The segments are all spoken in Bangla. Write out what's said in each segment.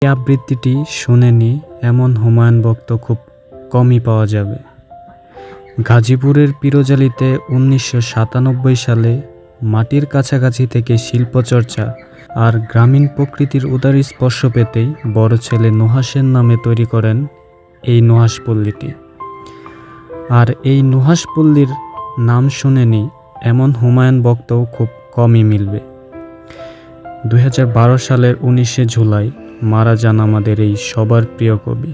এই আবৃত্তিটি শুনেনি এমন হুমায়ুন ভক্ত খুব কমই পাওয়া যাবে। গাজীপুরের পীরজালিতে ১৯৯৭ সালে মাটির কাছাকাছি থেকে শিল্পচর্চা আর গ্রামীণ প্রকৃতির উদার স্পর্শ পেতেই বড় ছেলে নুহাসের নামে তৈরি করেন এই নুহাসপল্লীটি। আর এই নুহাসপল্লীর নাম শুনেনি এমন হুমায়ুন ভক্তও খুব কমই মিলবে। ২০১২ সালের ১৯শে জুলাই মারা যান আমাদের এই সবার প্রিয় কবি।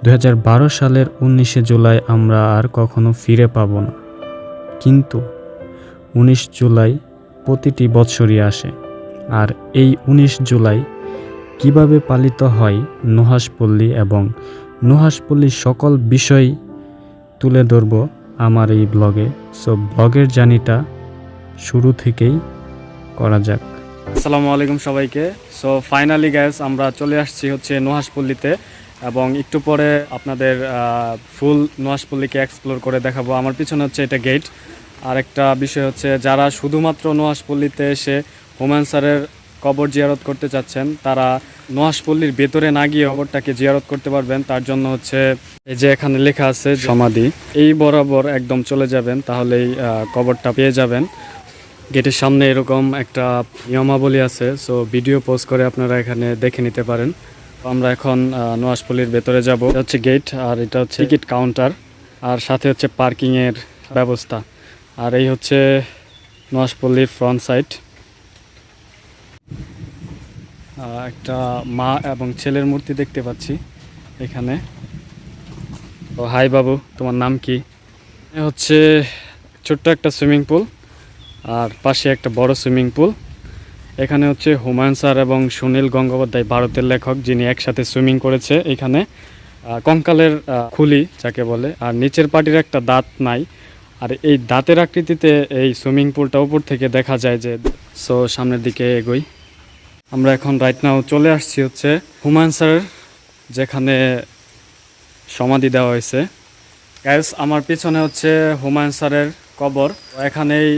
২০১২ সালের ১৯শে জুলাই আমরা আর কখনো ফিরে পাব না, কিন্তু ১৯ জুলাই প্রতিটি বছরই আসে। আর এই ১৯ জুলাই কিভাবে পালিত হয় নুহাসপল্লী এবং নুহাসপল্লীর সকল বিষয় তুলে ধরব আমার এই ব্লগে। সো ব্লগের জার্নিটা শুরু থেকেই করা যাক। আসসালামু আলাইকুম সবাইকে। সো ফাইনালি গাইস আমরা চলে আসছি হচ্ছে নুহাসপল্লীতে, এবং একটু পরে আপনাদের ফুল নুহাসপল্লীকে এক্সপ্লোর করে দেখাবো। আমার পিছনে হচ্ছে এটা গেট। আর একটা বিষয় হচ্ছে, যারা শুধুমাত্র নুহাসপল্লীতে এসে হুমায়ুন স্যারের কবর জিয়ারত করতে চাচ্ছেন, তারা নুহাসপল্লীর ভেতরে না গিয়ে কবরটাকে জিয়ারত করতে পারবেন। তার জন্য হচ্ছে এই যে এখানে লেখা আছে সমাধি, এই বরাবর একদম চলে যাবেন, তাহলেই কবরটা পেয়ে যাবেন। গেটের সামনে এরকম একটা নিয়মাবলী আছে, সো ভিডিও পোস্ট করে আপনারা এখানে দেখে নিতে পারেন। আমরা এখন নুহাসপল্লীর ভেতরে যাব। এটা হচ্ছে গেট, আর এটা হচ্ছে টিকিট কাউন্টার, আর সাথে হচ্ছে পার্কিংয়ের ব্যবস্থা। আর এই হচ্ছে নুহাসপল্লীর ফ্রন্ট সাইড। একটা মা এবং ছেলের মূর্তি দেখতে পাচ্ছি এখানে। ও হাই বাবু, তোমার নাম কি? হচ্ছে ছোট্ট একটা সুইমিং পুল, আর পাশে একটা বড় সুইমিং পুল। এখানে হচ্ছে হুমায়ুন স্যার এবং সুনীল গঙ্গোপাধ্যায়, ভারতের লেখক, যিনি একসাথে সুইমিং করেছে এখানে। কঙ্কালের খুলি যাকে বলে, আর নিচের পাটির একটা দাঁত নাই, আর এই দাঁতের আকৃতিতে এই সুইমিং পুলটা উপর থেকে দেখা যায় যে। সো সামনের দিকে এগোই। আমরা এখন রাইট নাও চলে আসছি হচ্ছে হুমায়ুন স্যারের যেখানে সমাধি দেওয়া হয়েছে। গাইস, আমার পিছনে হচ্ছে হুমায়ুন স্যারের কবর। এখানেই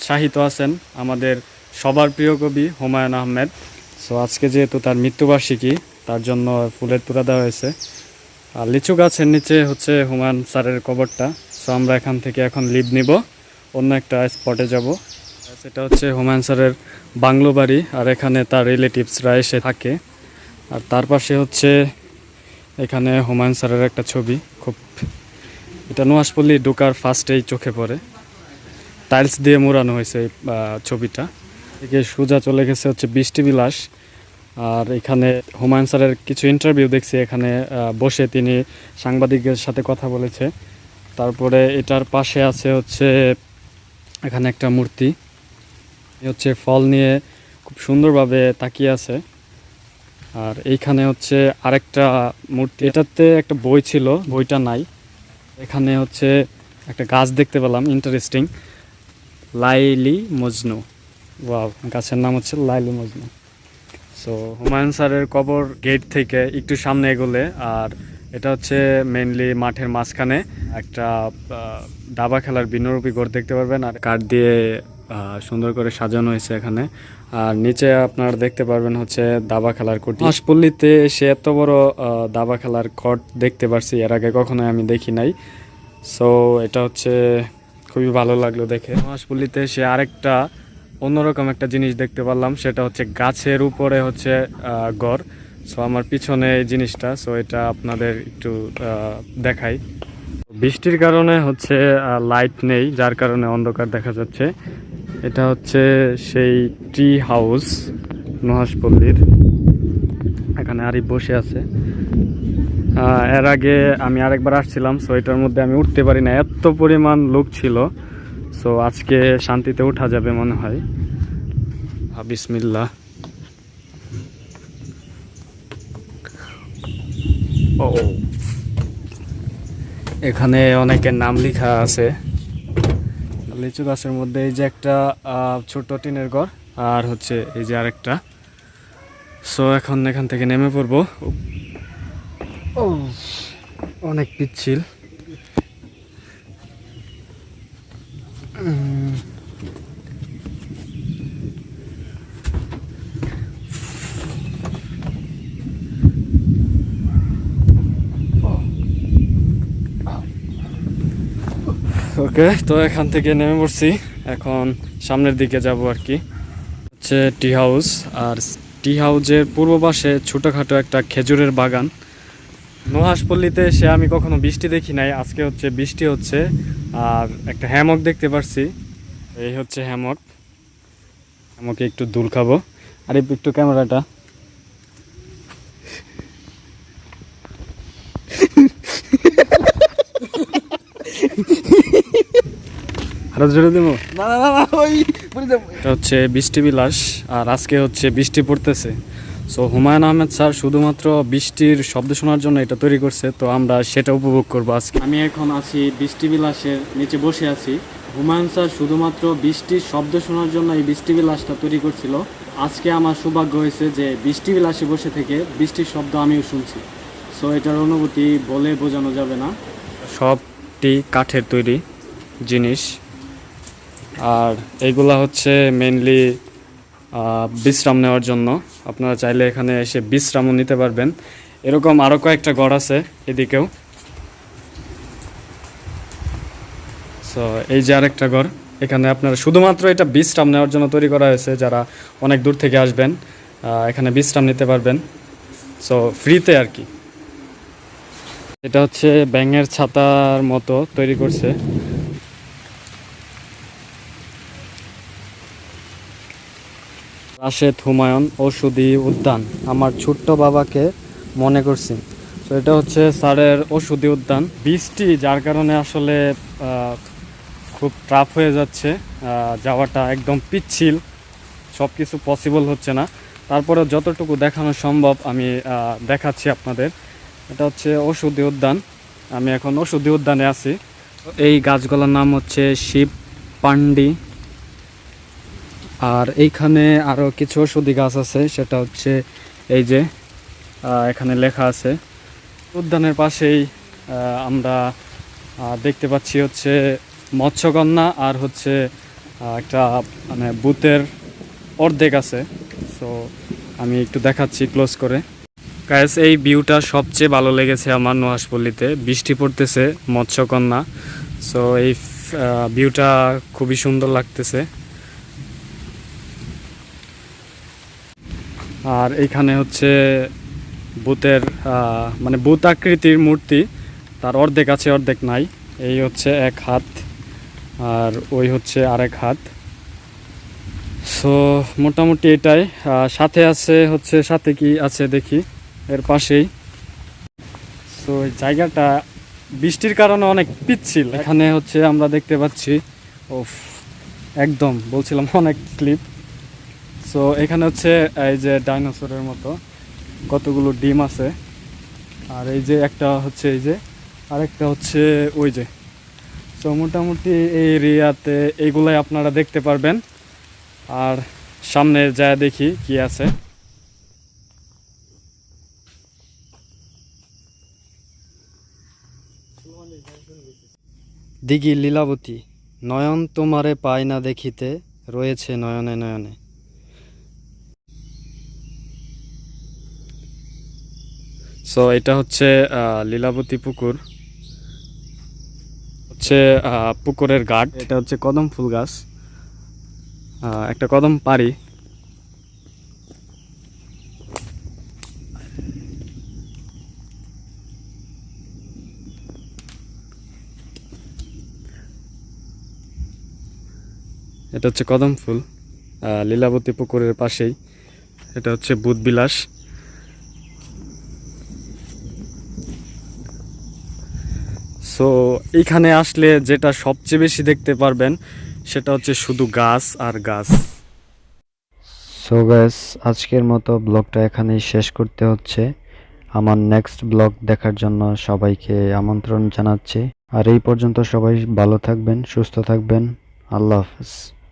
শাহিত আছেন আমাদের সবার প্রিয় কবি হুমায়ুন আহমেদ। সো আজকে যেহেতু তার মৃত্যুবার্ষিকী, তার জন্য ফুলের তোড়া দেওয়া হয়েছে। আর লিচু গাছের নিচে হচ্ছে হুমায়ুন স্যারের কবরটা। সো আমরা এখান থেকে এখন লিভ নিব, অন্য একটা স্পটে যাব। সেটা হচ্ছে হুমায়ুন স্যারের বাংলো বাড়ি, আর এখানে তার রিলেটিভসরা এসে থাকে। আর তার পাশে হচ্ছে এখানে হুমায়ুন স্যারের একটা ছবি। খুব এটা নুহাসপল্লী ঢোকার ফার্স্টেই চোখে পড়ে, টাইলস দিয়ে মোড়ানো হয়েছে এই ছবিটা। থেকে সোজা চলে গেছে হচ্ছে বৃষ্টি বিলাস। আর এখানে হুমায়ুন স্যারের কিছু ইন্টারভিউ দেখছি, এখানে বসে তিনি সাংবাদিকদের সাথে কথা বলেছে। তারপরে এটার পাশে আছে হচ্ছে এখানে একটা মূর্তি, হচ্ছে ফল নিয়ে খুব সুন্দরভাবে তাকিয়ে আছে। আর এইখানে হচ্ছে আরেকটা মূর্তি, এটাতে একটা বই ছিল, বইটা নাই। এখানে হচ্ছে একটা গাছ দেখতে পেলাম, ইন্টারেস্টিং, লাইলি মজনু। ওয়াও, গাছের নাম হচ্ছে লাইলি মজনু। সো হুমায়ুন স্যারের কবর গেট থেকে একটু সামনে এগোলে, আর এটা হচ্ছে মেইনলি মাঠের মাঝখানে একটা দাবা খেলার বিনোরূপী ঘর দেখতে পারবেন, আর কাঠ দিয়ে সুন্দর করে সাজানো হয়েছে এখানে। আর নিচে আপনারা দেখতে পারবেন হচ্ছে দাবা খেলার কোর্ট। নুহাসপল্লীতে এসে এত বড় দাবা খেলার কোর্ট দেখতে পারছি, এর আগে কখনোই আমি দেখি নাই। সো এটা হচ্ছে খুবই ভালো লাগলো দেখে। নুহাসপল্লীতে এসে আরেকটা অন্যরকম একটা জিনিস দেখতে পারলাম, সেটা হচ্ছে গাছের উপরে হচ্ছে ঘর। সো আমার পিছনে এই জিনিসটা, সো এটা আপনাদের একটু দেখাই। বৃষ্টির কারণে হচ্ছে লাইট নেই, যার কারণে অন্ধকার দেখা যাচ্ছে। এটা হচ্ছে সেই ট্রি হাউস নুহাসপল্লীর। এখানে আরিফ বসে আছে। এর আগে আমি আরেকবার আসছিলাম, সো এটার মধ্যে আমি উঠতে পারি না, এত পরিমাণ লোক ছিল। সো আজকে শান্তিতে উঠা যাবে মনে হয়। বিসমিল্লাহ। ও, এখানে অনেকের নাম লেখা আছে। লিচু গাছের মধ্যে এই যে একটা ছোট টিনের ঘর, আর হচ্ছে এই যে আরেকটা। সো এখন এখান থেকে নেমে পড়বো। ও, অনেক পিচ্ছিল। ওকে, তো এখান থেকে নেমে পড়ছি, এখন সামনের দিকে যাব আর কি। হচ্ছে টি হাউস, আর টি হাউসের পূর্ব পাশে ছোটোখাটো একটা খেজুরের বাগান। নুহাশপল্লীতে এসে আমি কখনো বৃষ্টি দেখি নাই, আজকে হচ্ছে বৃষ্টি হচ্ছে। আর একটা হ্যামক দেখতে পারছি, এই হচ্ছে হ্যামক। হ্যামকে একটু দুল খাবো। আর একটু ক্যামেরাটা আরো জোরে দেবো। এটা হচ্ছে বৃষ্টি বিলাস, আর আজকে হচ্ছে বৃষ্টি পড়তেছে। সো হুমায়ুন আহমেদ স্যার শুধুমাত্র বৃষ্টির শব্দ শোনার জন্য এটা তৈরি করছে, তো আমরা সেটা উপভোগ করবো আজকে। আমি এখন আছি বৃষ্টি বিলাসের নিচে বসে আছি। হুমায়ুন স্যার শুধুমাত্র বৃষ্টির শব্দ শোনার জন্য এই বৃষ্টি বিলাসটা তৈরি করছিল। আজকে আমার সৌভাগ্য হয়েছে যে বৃষ্টি বিলাসে বসে থেকে বৃষ্টির শব্দ আমিও শুনছি। সো এটার অনুভূতি বলে বোঝানো যাবে না। সবটি কাঠের তৈরি জিনিস, আর এইগুলা হচ্ছে মেইনলি বিশ্রাম নেওয়ার জন্য। আপনারা চাইলে এখানে এসে বিশ্রামও নিতে পারবেন। এরকম আরও কয়েকটা ঘর আছে এদিকেও। সো এই যে আরেকটা ঘর, এখানে আপনারা শুধুমাত্র এটা বিশ্রাম নেওয়ার জন্য তৈরি করা হয়েছে। যারা অনেক দূর থেকে আসবেন এখানে বিশ্রাম নিতে পারবেন, সো ফ্রিতে আর কি। এটা হচ্ছে ব্যাঙের ছাতার মতো তৈরি করছে। রাশেদ হুমায়ুন ওষুধি উদ্যান, আমার ছোট্ট বাবাকে মনে করছি। তো এটা হচ্ছে স্যারের ওষুধি উদ্যান। বৃষ্টি যার কারণে আসলে খুব টাফ হয়ে যাচ্ছে, যাওয়াটা একদম পিচ্ছিল, সব কিছু পসিবল হচ্ছে না। তারপরে যতটুকু দেখানো সম্ভব আমি দেখাচ্ছি আপনাদের। এটা হচ্ছে ওষুধি উদ্যান, আমি এখন ওষুধি উদ্যানে আছি। এই গাছগুলোর নাম হচ্ছে শিব পান্ডি। আর এইখানে আরও কিছু ওষুধি গাছ আছে, সেটা হচ্ছে এই যে এখানে লেখা আছে। উদ্যানের পাশেই আমরা দেখতে পাচ্ছি হচ্ছে মৎস্যকন্যা, আর হচ্ছে একটা মানে বুথের অর্ধেক আছে। সো আমি একটু দেখাচ্ছি ক্লোজ করে। গাইস, এই ভিউটা সবচেয়ে ভালো লেগেছে আমার নুহাশপল্লীতে। বৃষ্টি পড়তেছে, মৎস্যকন্যা। সো এই ভিউটা খুবই সুন্দর লাগতেছে। আর এইখানে হচ্ছে বুথের মানে বুথ আকৃতির মূর্তি, তার অর্ধেক আছে অর্ধেক নাই। এই হচ্ছে এক হাত, আর ওই হচ্ছে আরেক হাত। সো মোটামুটি এটাই। সাথে আছে হচ্ছে, সাথে কি আছে দেখি, এর পাশেই। সো এই জায়গাটা বৃষ্টির কারণে অনেক পিচ্ছিল। এখানে হচ্ছে আমরা দেখতে পাচ্ছি, ও একদম বলছিলাম অনেক স্লিপ। সো এখানে হচ্ছে এই যে ডাইনোসরের মতো কতগুলো ডিম আছে, আর এই যে একটা হচ্ছে এই যে, আরেকটা হচ্ছে ওই যে। সো মোটামুটি এই এরিয়াতে এইগুলাই আপনারা দেখতে পারবেন। আর সামনে যায় দেখি কি আছে। দিঘি লীলাবতী, নয়ন তোমারে পায় না দেখিতে, রয়েছে নয়নে নয়নে। সো এটা হচ্ছে লীলাবতী পুকুর, হচ্ছে পুকুরের ঘাট। এটা হচ্ছে কদম ফুল গাছ, একটা কদম পাড়ি। এটা হচ্ছে কদম ফুল, লীলাবতী পুকুরের পাশেই। এটা হচ্ছে বুধ বিলাস। সো এইখানে আসলে যেটা সবচেয়ে বেশি দেখতে পারবেন সেটা হচ্ছে শুধু গাছ আর গাছ। সো গাইস, আজকের মতো ব্লগটা এখানেই শেষ করতে হচ্ছে। আমার নেক্সট ব্লগ দেখার জন্য সবাইকে আমন্ত্রণ জানাচ্ছি। আর এই পর্যন্ত সবাই ভালো থাকবেন, সুস্থ থাকবেন। আল্লাহ হাফেজ।